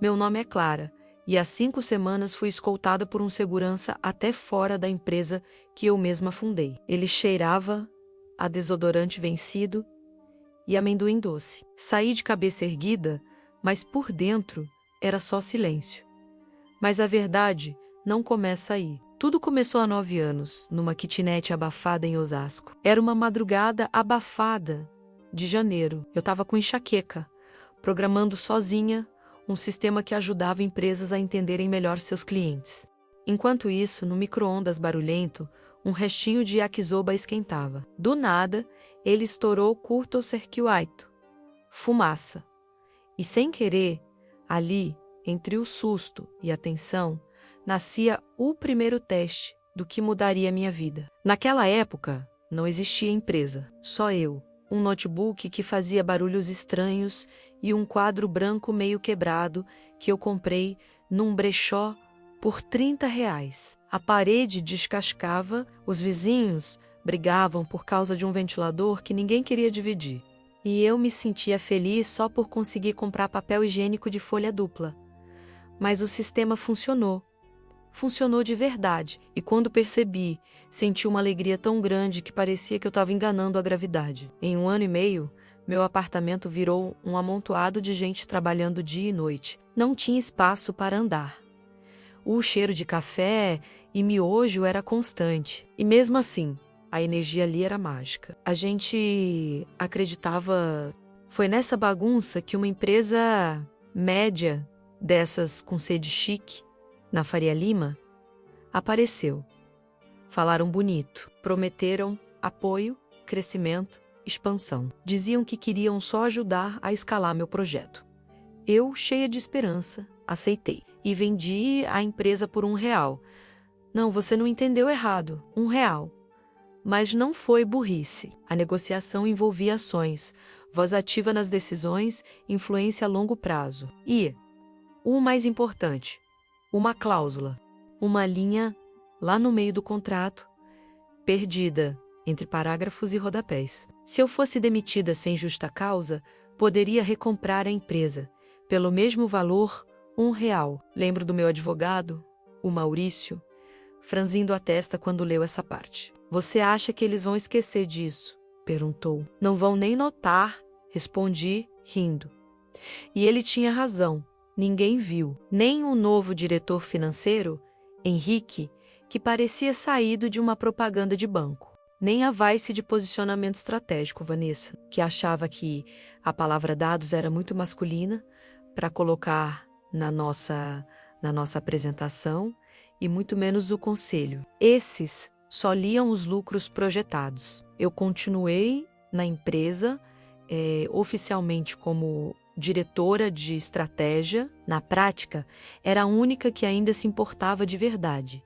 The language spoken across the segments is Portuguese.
Meu nome é Clara, e há 5 semanas fui escoltada por um segurança até fora da empresa que eu mesma fundei. Ele cheirava a desodorante vencido e amendoim doce. Saí de cabeça erguida, mas por dentro era só silêncio. Mas a verdade não começa aí. Tudo começou há 9 anos, numa kitnet abafada em Osasco. Era uma madrugada abafada de janeiro. Eu estava com enxaqueca, programando sozinha um sistema que ajudava empresas a entenderem melhor seus clientes. Enquanto isso, no micro-ondas barulhento, um restinho de yakisoba esquentava. Do nada, ele estourou curto-circuito, fumaça. E sem querer, ali, entre o susto e a tensão, nascia o primeiro teste do que mudaria minha vida. Naquela época, não existia empresa, só eu, um notebook que fazia barulhos estranhos e um quadro branco meio quebrado que eu comprei num brechó por R$ 30. A parede descascava, os vizinhos brigavam por causa de um ventilador que ninguém queria dividir. E eu me sentia feliz só por conseguir comprar papel higiênico de folha dupla. Mas o sistema funcionou. Funcionou de verdade, e quando percebi, senti uma alegria tão grande que parecia que eu estava enganando a gravidade. Em 1 ano e meio, meu apartamento virou um amontoado de gente trabalhando dia e noite. Não tinha espaço para andar. O cheiro de café e miojo era constante. E mesmo assim, a energia ali era mágica. A gente acreditava... Foi nessa bagunça que uma empresa média, dessas com sede chique, na Faria Lima, apareceu. Falaram bonito, prometeram apoio, crescimento, expansão. Diziam que queriam só ajudar a escalar meu projeto. Eu, cheia de esperança, aceitei. E vendi a empresa por R$ 1. Não, você não entendeu errado, R$ 1. Mas não foi burrice. A negociação envolvia ações, voz ativa nas decisões, influência a longo prazo. E, o mais importante, uma cláusula, uma linha lá no meio do contrato, perdida entre parágrafos e rodapés. Se eu fosse demitida sem justa causa, poderia recomprar a empresa, pelo mesmo valor, R$ 1. Lembro do meu advogado, o Maurício, franzindo a testa quando leu essa parte. Você acha que eles vão esquecer disso? Perguntou. Não vão nem notar, respondi, rindo. E ele tinha razão. Ninguém viu, nem o novo diretor financeiro, Henrique, que parecia saído de uma propaganda de banco. Nem a vice de posicionamento estratégico, Vanessa, que achava que a palavra dados era muito masculina para colocar na nossa apresentação e muito menos o conselho. Esses só liam os lucros projetados. Eu continuei na empresa, oficialmente como diretora de estratégia. Na prática, era a única que ainda se importava de verdade.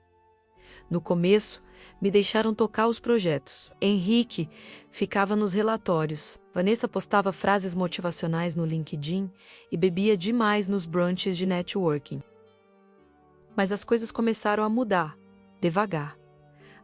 No começo, me deixaram tocar os projetos. Henrique ficava nos relatórios. Vanessa postava frases motivacionais no LinkedIn e bebia demais nos brunches de networking. Mas as coisas começaram a mudar, devagar.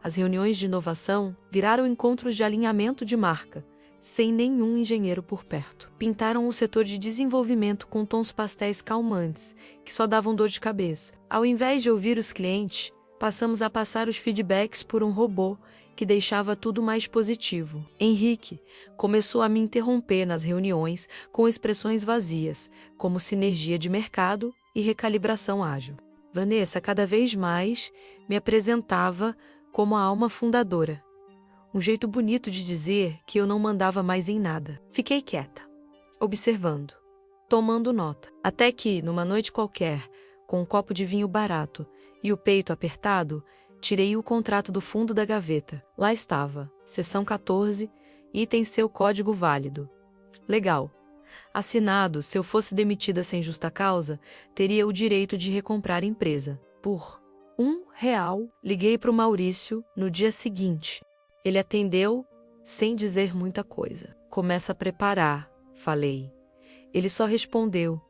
As reuniões de inovação viraram encontros de alinhamento de marca, sem nenhum engenheiro por perto. Pintaram o setor de desenvolvimento com tons pastéis calmantes, que só davam dor de cabeça. Ao invés de ouvir os clientes, passamos a passar os feedbacks por um robô que deixava tudo mais positivo. Henrique começou a me interromper nas reuniões com expressões vazias, como sinergia de mercado e recalibração ágil. Vanessa, cada vez mais, me apresentava como a alma fundadora. Um jeito bonito de dizer que eu não mandava mais em nada. Fiquei quieta, observando, tomando nota. Até que, numa noite qualquer, com um copo de vinho barato e o peito apertado, tirei o contrato do fundo da gaveta. Lá estava, seção 14, item seu código válido. Legal. Assinado, se eu fosse demitida sem justa causa, teria o direito de recomprar a empresa. Por R$ 1, liguei para o Maurício no dia seguinte. Ele atendeu sem dizer muita coisa. Começa a preparar, falei. Ele só respondeu.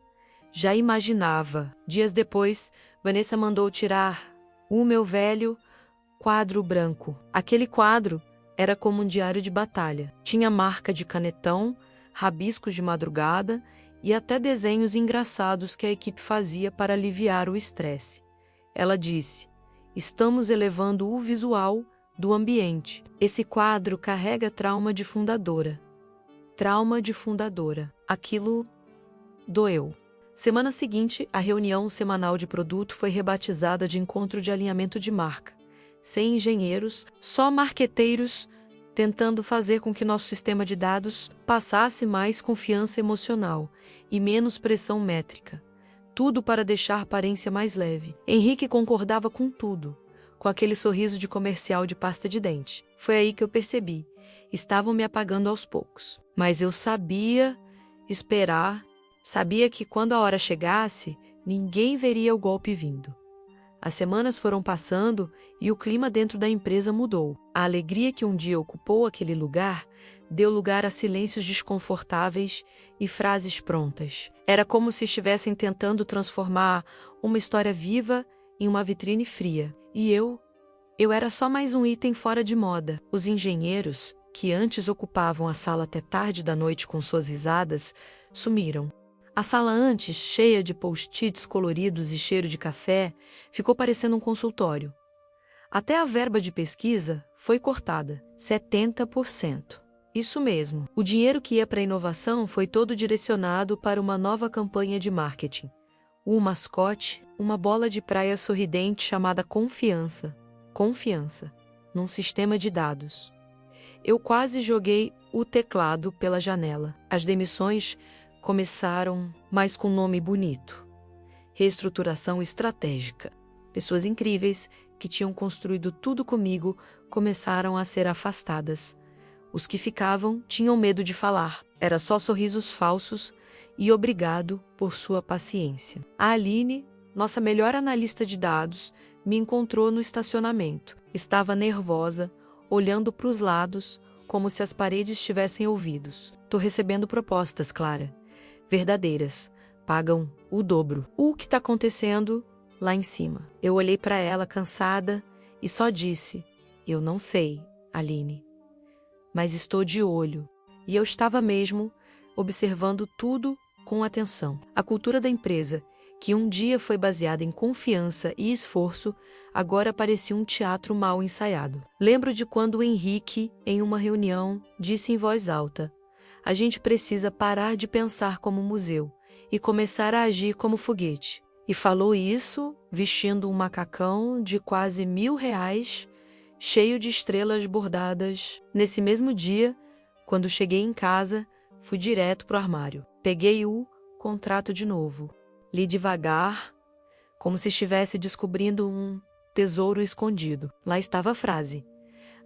Já imaginava. Dias depois, Vanessa mandou tirar o meu velho quadro branco. Aquele quadro era como um diário de batalha. Tinha marca de canetão, rabiscos de madrugada e até desenhos engraçados que a equipe fazia para aliviar o estresse. Ela disse: "Estamos elevando o visual do ambiente. Esse quadro carrega trauma de fundadora." Trauma de fundadora. Aquilo doeu. Semana seguinte, a reunião semanal de produto foi rebatizada de encontro de alinhamento de marca. Sem engenheiros, só marqueteiros tentando fazer com que nosso sistema de dados passasse mais confiança emocional e menos pressão métrica. Tudo para deixar a aparência mais leve. Henrique concordava com tudo, com aquele sorriso de comercial de pasta de dente. Foi aí que eu percebi. Estavam me apagando aos poucos. Mas eu sabia esperar, sabia que quando a hora chegasse, ninguém veria o golpe vindo. As semanas foram passando e o clima dentro da empresa mudou. A alegria que um dia ocupou aquele lugar deu lugar a silêncios desconfortáveis e frases prontas. Era como se estivessem tentando transformar uma história viva em uma vitrine fria. E eu era só mais um item fora de moda. Os engenheiros, que antes ocupavam a sala até tarde da noite com suas risadas, sumiram. A sala antes, cheia de post-its coloridos e cheiro de café, ficou parecendo um consultório. Até a verba de pesquisa foi cortada, 70%. Isso mesmo, o dinheiro que ia para a inovação foi todo direcionado para uma nova campanha de marketing. O mascote, uma bola de praia sorridente chamada Confiança. Confiança, num sistema de dados. Eu quase joguei o teclado pela janela. As demissões começaram, mas com nome bonito. Reestruturação estratégica. Pessoas incríveis que tinham construído tudo comigo começaram a ser afastadas. Os que ficavam tinham medo de falar. Era só sorrisos falsos e obrigado por sua paciência. A Aline, nossa melhor analista de dados, me encontrou no estacionamento. Estava nervosa, olhando para os lados, como se as paredes tivessem ouvidos. "Tô recebendo propostas, Clara. Verdadeiras. Pagam o dobro. O que está acontecendo lá em cima?" Eu olhei para ela, cansada, e só disse: "Eu não sei, Aline. Mas estou de olho." E eu estava mesmo observando tudo com atenção. A cultura da empresa, que um dia foi baseada em confiança e esforço, agora parecia um teatro mal ensaiado. Lembro de quando o Henrique, em uma reunião, disse em voz alta: "A gente precisa parar de pensar como museu e começar a agir como foguete." E falou isso vestindo um macacão de quase R$ 1.000, cheio de estrelas bordadas. Nesse mesmo dia, quando cheguei em casa, fui direto pro armário. Peguei o contrato de novo. Li devagar, como se estivesse descobrindo um tesouro escondido. Lá estava a frase: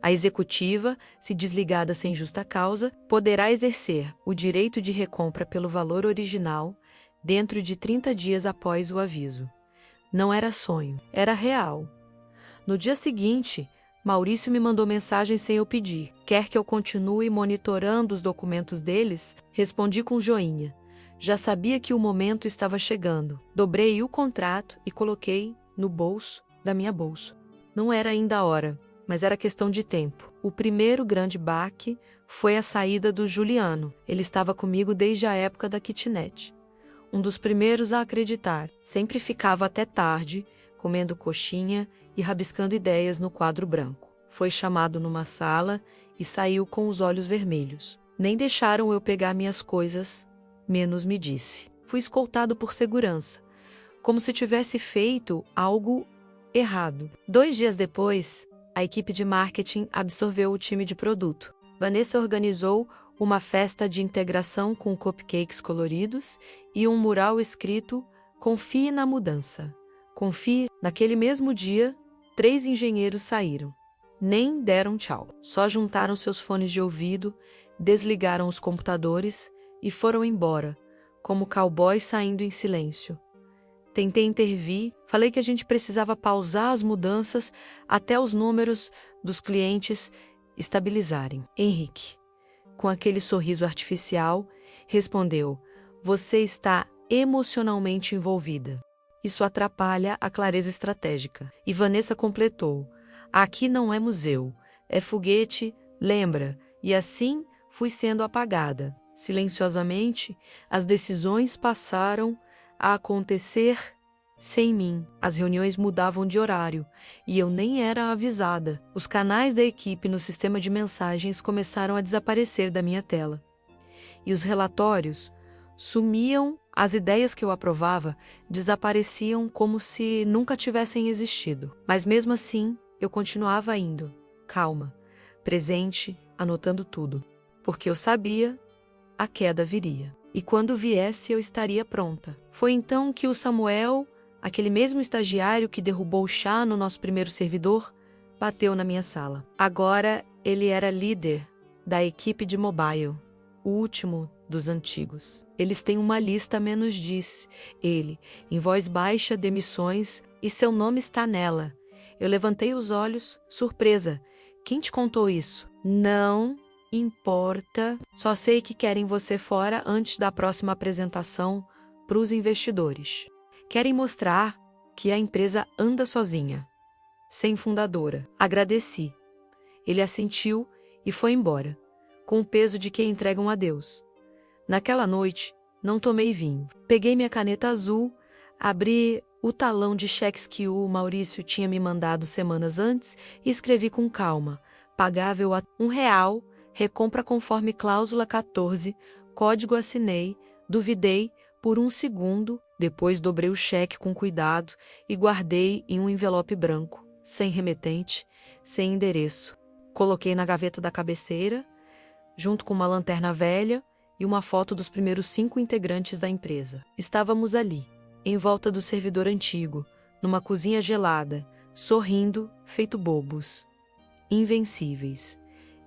"A executiva, se desligada sem justa causa, poderá exercer o direito de recompra pelo valor original dentro de 30 dias após o aviso." Não era sonho, era real. No dia seguinte, Maurício me mandou mensagem sem eu pedir. "Quer que eu continue monitorando os documentos deles?" Respondi com joinha. Já sabia que o momento estava chegando. Dobrei o contrato e coloquei no bolso da minha bolsa. Não era ainda a hora, mas era questão de tempo. O primeiro grande baque foi a saída do Juliano. Ele estava comigo desde a época da kitnet. Um dos primeiros a acreditar. Sempre ficava até tarde, comendo coxinha e rabiscando ideias no quadro branco. Foi chamado numa sala e saiu com os olhos vermelhos. Nem deixaram eu pegar minhas coisas, menos me disse. Fui escoltado por segurança, como se tivesse feito algo errado. 2 dias depois, a equipe de marketing absorveu o time de produto. Vanessa organizou uma festa de integração com cupcakes coloridos e um mural escrito "Confie na mudança." Confie. Naquele mesmo dia, 3 engenheiros saíram. Nem deram tchau. Só juntaram seus fones de ouvido, desligaram os computadores e foram embora, como cowboys saindo em silêncio. Tentei intervir, falei que a gente precisava pausar as mudanças até os números dos clientes estabilizarem. Henrique, com aquele sorriso artificial, respondeu: "Você está emocionalmente envolvida. Isso atrapalha a clareza estratégica." E Vanessa completou: "Aqui não é museu, é foguete, lembra?" E assim fui sendo apagada. Silenciosamente, as decisões passaram a acontecer sem mim. As reuniões mudavam de horário e eu nem era avisada. Os canais da equipe no sistema de mensagens começaram a desaparecer da minha tela. E os relatórios sumiam, as ideias que eu aprovava desapareciam como se nunca tivessem existido. Mas mesmo assim, eu continuava indo, calma, presente, anotando tudo, porque eu sabia a queda viria. E quando viesse, eu estaria pronta. Foi então que o Samuel, aquele mesmo estagiário que derrubou o chá no nosso primeiro servidor, bateu na minha sala. Agora ele era líder da equipe de mobile, o último dos antigos. Eles têm uma lista, menos disse ele, em voz baixa, demissões, e seu nome está nela. Eu levantei os olhos, surpresa. Quem te contou isso? Não importa, só sei que querem você fora antes da próxima apresentação para os investidores. Querem mostrar que a empresa anda sozinha, sem fundadora. Agradeci. Ele assentiu e foi embora, com o peso de quem entrega um adeus. Naquela noite, não tomei vinho. Peguei minha caneta azul, abri o talão de cheques que o Maurício tinha me mandado semanas antes e escrevi com calma. Pagável a R$1, recompra conforme cláusula 14, código assinei, duvidei por um segundo, depois dobrei o cheque com cuidado e guardei em um envelope branco, sem remetente, sem endereço. Coloquei na gaveta da cabeceira, junto com uma lanterna velha e uma foto dos primeiros 5 integrantes da empresa. Estávamos ali, em volta do servidor antigo, numa cozinha gelada, sorrindo, feito bobos. Invencíveis.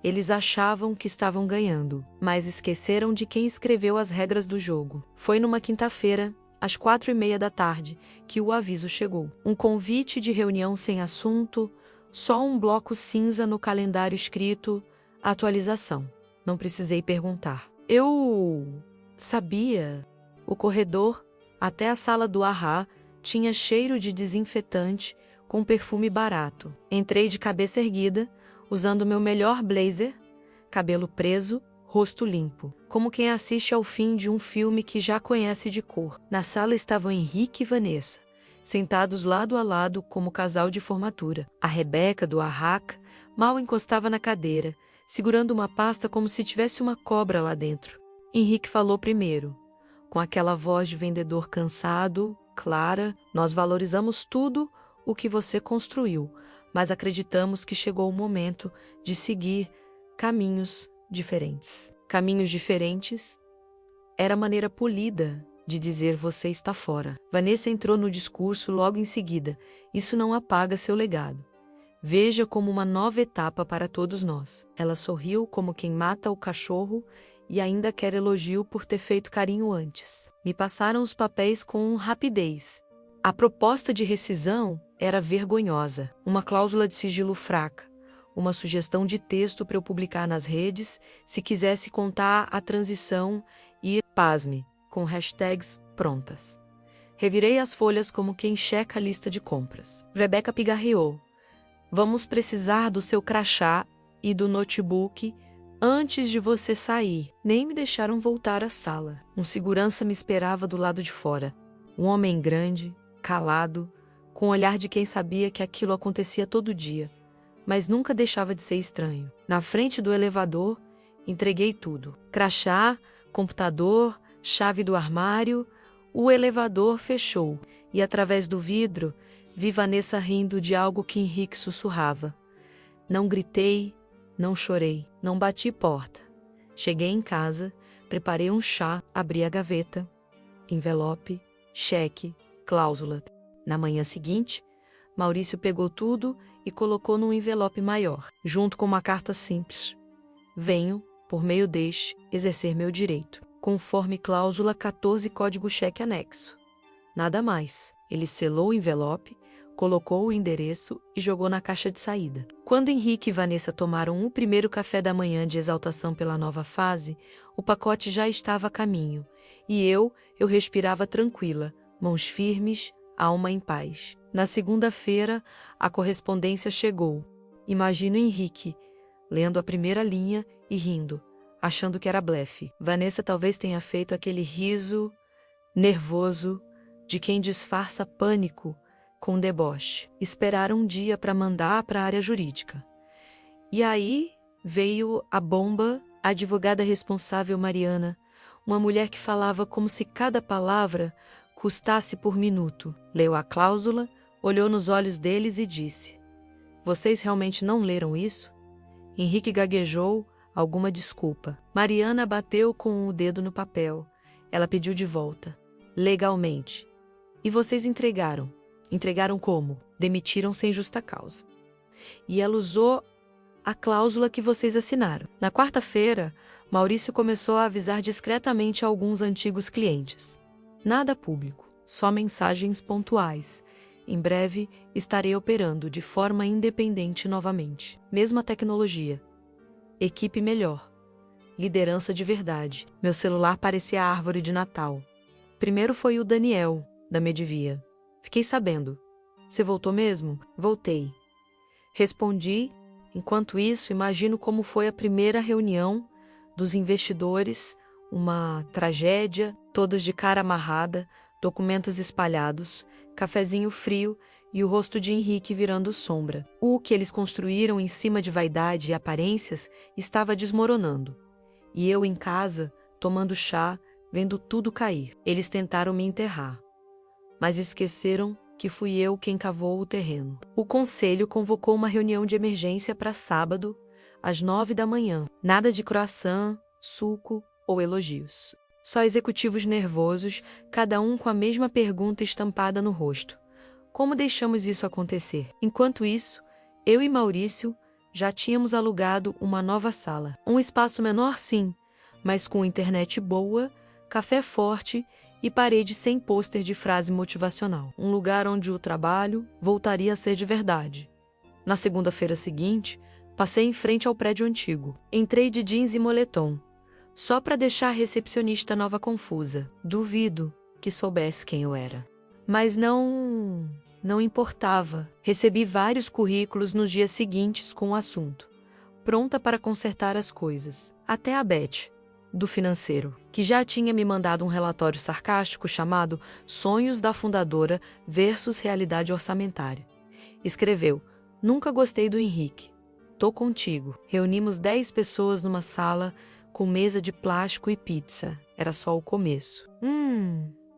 Eles achavam que estavam ganhando, mas esqueceram de quem escreveu as regras do jogo. Foi numa quinta-feira, às 4:30 da tarde, que o aviso chegou. Um convite de reunião sem assunto, só um bloco cinza no calendário escrito atualização. Não precisei perguntar. Eu sabia. O corredor, até a sala do Ahá, tinha cheiro de desinfetante com perfume barato. Entrei de cabeça erguida, usando meu melhor blazer, cabelo preso, rosto limpo, como quem assiste ao fim de um filme que já conhece de cor. Na sala estavam Henrique e Vanessa, sentados lado a lado como casal de formatura. A Rebeca, do Arraca, mal encostava na cadeira, segurando uma pasta como se tivesse uma cobra lá dentro. Henrique falou primeiro, com aquela voz de vendedor cansado, clara: nós valorizamos tudo o que você construiu, mas acreditamos que chegou o momento de seguir caminhos diferentes. Caminhos diferentes era a maneira polida de dizer você está fora. Vanessa entrou no discurso logo em seguida. Isso não apaga seu legado. Veja como uma nova etapa para todos nós. Ela sorriu como quem mata o cachorro e ainda quer elogio por ter feito carinho antes. Me passaram os papéis com rapidez. A proposta de rescisão era vergonhosa. Uma cláusula de sigilo fraca. Uma sugestão de texto para eu publicar nas redes se quisesse contar a transição e, pasme, com hashtags prontas. Revirei as folhas como quem checa a lista de compras. Rebeca pigarreou. Vamos precisar do seu crachá e do notebook antes de você sair. Nem me deixaram voltar à sala. Um segurança me esperava do lado de fora. Um homem grande, calado, com o olhar de quem sabia que aquilo acontecia todo dia, mas nunca deixava de ser estranho. Na frente do elevador, entreguei tudo. Crachá, computador, chave do armário. O elevador fechou e, através do vidro, vi Vanessa rindo de algo que Henrique sussurrava. Não gritei, não chorei, não bati porta. Cheguei em casa, preparei um chá, abri a gaveta. Envelope, cheque, cláusula. Na manhã seguinte, Maurício pegou tudo e colocou num envelope maior, junto com uma carta simples. Venho, por meio deste, exercer meu direito, conforme cláusula 14, código cheque anexo. Nada mais. Ele selou o envelope, colocou o endereço e jogou na caixa de saída. Quando Henrique e Vanessa tomaram o primeiro café da manhã de exaltação pela nova fase, o pacote já estava a caminho, e eu respirava tranquila, mãos firmes, alma em paz. Na segunda-feira, a correspondência chegou. Imagino Henrique, lendo a primeira linha e rindo. achando que era blefe. Vanessa talvez tenha feito aquele riso nervoso de quem disfarça pânico com deboche. Esperaram um dia para mandar para a área jurídica. E aí veio a bomba, a advogada responsável Mariana, uma mulher que falava como se cada palavra custasse por minuto. Leu a cláusula, olhou nos olhos deles e disse: "Vocês realmente não leram isso?" Henrique gaguejou alguma desculpa. Mariana bateu com o dedo no papel. Ela pediu de volta. "Legalmente." "E vocês entregaram?" "Entregaram como?" "Demitiram sem justa causa." "E ela usou a cláusula que vocês assinaram." Na quarta-feira, Maurício começou a avisar discretamente a alguns antigos clientes. "Nada público, só mensagens pontuais. Em breve, estarei operando de forma independente novamente. Mesma tecnologia. Equipe melhor. Liderança de verdade." Meu celular parecia a árvore de Natal. Primeiro foi o Daniel, da Medivia. "Fiquei sabendo. Você voltou mesmo?" "Voltei." Respondi. Enquanto isso, imagino como foi a primeira reunião dos investidores, uma tragédia, todos de cara amarrada, documentos espalhados, cafezinho frio e o rosto de Henrique virando sombra. O que eles construíram em cima de vaidade e aparências estava desmoronando. E eu em casa, tomando chá, vendo tudo cair. Eles tentaram me enterrar, mas esqueceram que fui eu quem cavou o terreno. O conselho convocou uma reunião de emergência para sábado, às 9 da manhã. Nada de croissant, suco ou elogios. Só executivos nervosos, cada um com a mesma pergunta estampada no rosto: "Como deixamos isso acontecer?" Enquanto isso, eu e Maurício já tínhamos alugado uma nova sala. Um espaço menor, sim, mas com internet boa, café forte e parede sem pôster de frase motivacional. Um lugar onde o trabalho voltaria a ser de verdade. Na segunda-feira seguinte, passei em frente ao prédio antigo. Entrei de jeans e moletom, só para deixar a recepcionista nova confusa. Duvido que soubesse quem eu era. Mas não importava. Recebi vários currículos nos dias seguintes com o assunto, pronta para consertar as coisas. Até a Beth, do financeiro, que já tinha me mandado um relatório sarcástico chamado Sonhos da Fundadora versus Realidade Orçamentária. Escreveu: "Nunca gostei do Henrique. Tô contigo." Reunimos 10 pessoas numa sala com mesa de plástico e pizza. Era só o começo.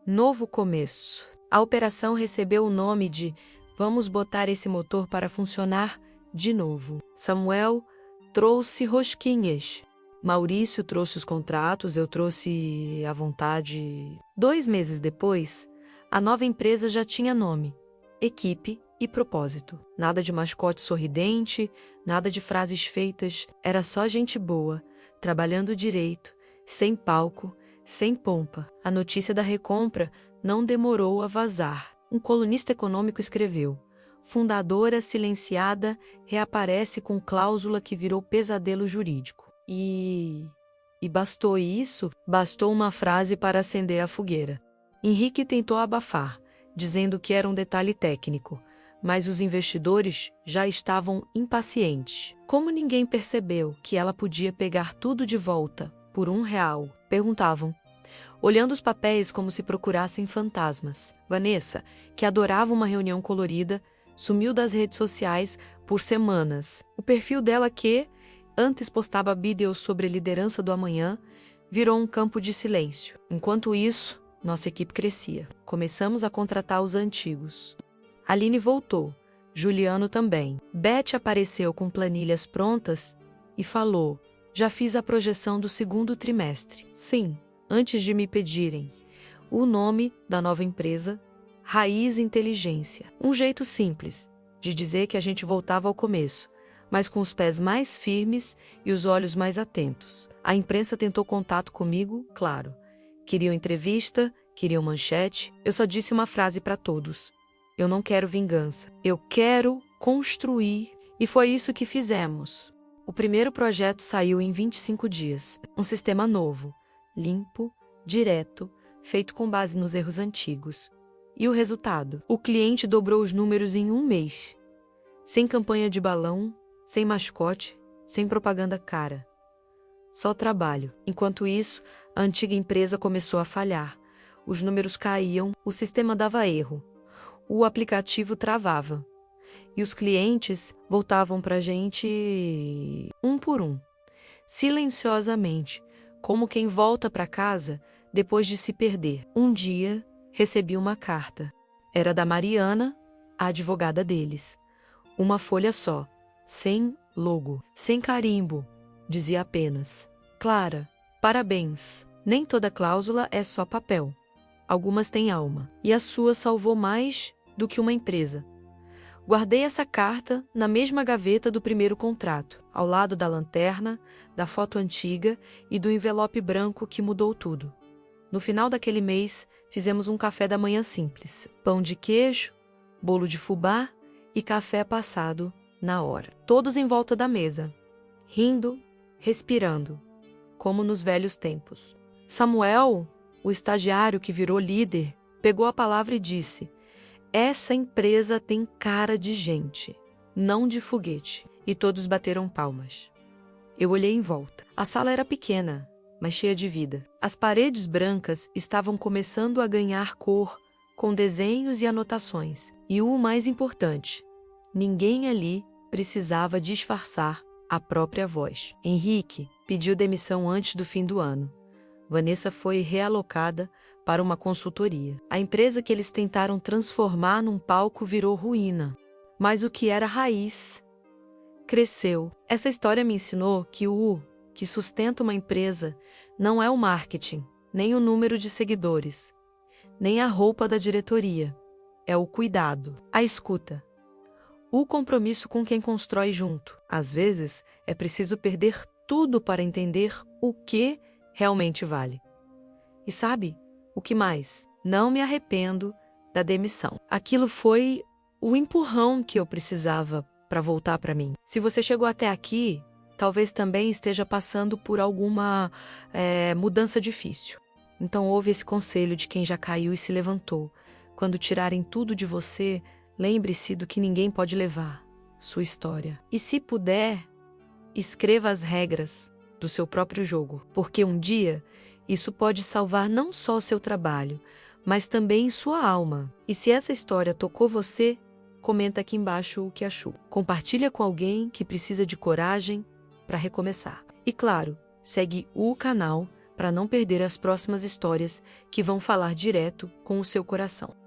Novo começo. A operação recebeu o nome de "Vamos botar esse motor para funcionar de novo." Samuel trouxe rosquinhas. Maurício trouxe os contratos, eu trouxe a vontade. 2 meses depois, a nova empresa já tinha nome, equipe e propósito. Nada de mascote sorridente, nada de frases feitas, era só gente boa, trabalhando direito, sem palco, sem pompa. A notícia da recompra não demorou a vazar. Um colunista econômico escreveu: "Fundadora silenciada reaparece com cláusula que virou pesadelo jurídico." E bastou isso? Bastou uma frase para acender a fogueira. Henrique tentou abafar, dizendo que era um detalhe técnico, mas os investidores já estavam impacientes. Como ninguém percebeu que ela podia pegar tudo de volta por R$1? Perguntavam, olhando os papéis como se procurassem fantasmas. Vanessa, que adorava uma reunião colorida, sumiu das redes sociais por semanas. O perfil dela, que antes postava vídeos sobre liderança do amanhã, virou um campo de silêncio. Enquanto isso, nossa equipe crescia. Começamos a contratar os antigos. Aline voltou, Juliano também. Beth apareceu com planilhas prontas e falou: "Já fiz a projeção do segundo trimestre." Sim, antes de me pedirem. O nome da nova empresa: Raiz Inteligência. Um jeito simples de dizer que a gente voltava ao começo, mas com os pés mais firmes e os olhos mais atentos. A imprensa tentou contato comigo, claro. Queriam entrevista, queriam manchete. Eu só disse uma frase para todos: eu não quero vingança. Eu quero construir. E foi isso que fizemos. O primeiro projeto saiu em 25 dias. Um sistema novo, limpo, direto, feito com base nos erros antigos. E o resultado? O cliente dobrou os números em 1 mês. Sem campanha de balão, sem mascote, sem propaganda cara. só trabalho. Enquanto isso, a antiga empresa começou a falhar. Os números caíam, o sistema dava erro, o aplicativo travava. E os clientes voltavam para a gente um por um, silenciosamente, como quem volta para casa depois de se perder. Um dia, recebi uma carta. Era da Mariana, a advogada deles. Uma folha só, sem logo, sem carimbo, dizia apenas: Clara, parabéns. Nem toda cláusula é só papel. Algumas têm alma. E a sua salvou mais do que uma empresa. Guardei essa carta na mesma gaveta do primeiro contrato, ao lado da lanterna, da foto antiga e do envelope branco que mudou tudo. No final daquele mês, fizemos um café da manhã simples: pão de queijo, bolo de fubá e café passado na hora. Todos em volta da mesa, rindo, respirando, como nos velhos tempos. Samuel, o estagiário que virou líder, pegou a palavra e disse: Essa empresa tem cara de gente, não de foguete. E todos bateram palmas. Eu olhei em volta. A sala era pequena, mas cheia de vida. As paredes brancas estavam começando a ganhar cor, com desenhos e anotações. E o mais importante, ninguém ali precisava disfarçar a própria voz. Henrique pediu demissão antes do fim do ano. Vanessa foi realocada para uma consultoria. A empresa que eles tentaram transformar num palco virou ruína. Mas o que era raiz cresceu. Essa história me ensinou que o que sustenta uma empresa não é o marketing, nem o número de seguidores, nem a roupa da diretoria. É o cuidado, a escuta, o compromisso com quem constrói junto. Às vezes, é preciso perder tudo para entender o que realmente vale. E sabe, o que mais? Não me arrependo da demissão. Aquilo foi o empurrão que eu precisava para voltar para mim. Se você chegou até aqui, talvez também esteja passando por alguma mudança difícil. Então ouve esse conselho de quem já caiu e se levantou. Quando tirarem tudo de você, lembre-se do que ninguém pode levar, sua história. E se puder, escreva as regras do seu próprio jogo, porque um dia isso pode salvar não só o seu trabalho, mas também sua alma. E se essa história tocou você, comenta aqui embaixo o que achou. Compartilha com alguém que precisa de coragem para recomeçar. E claro, segue o canal para não perder as próximas histórias que vão falar direto com o seu coração.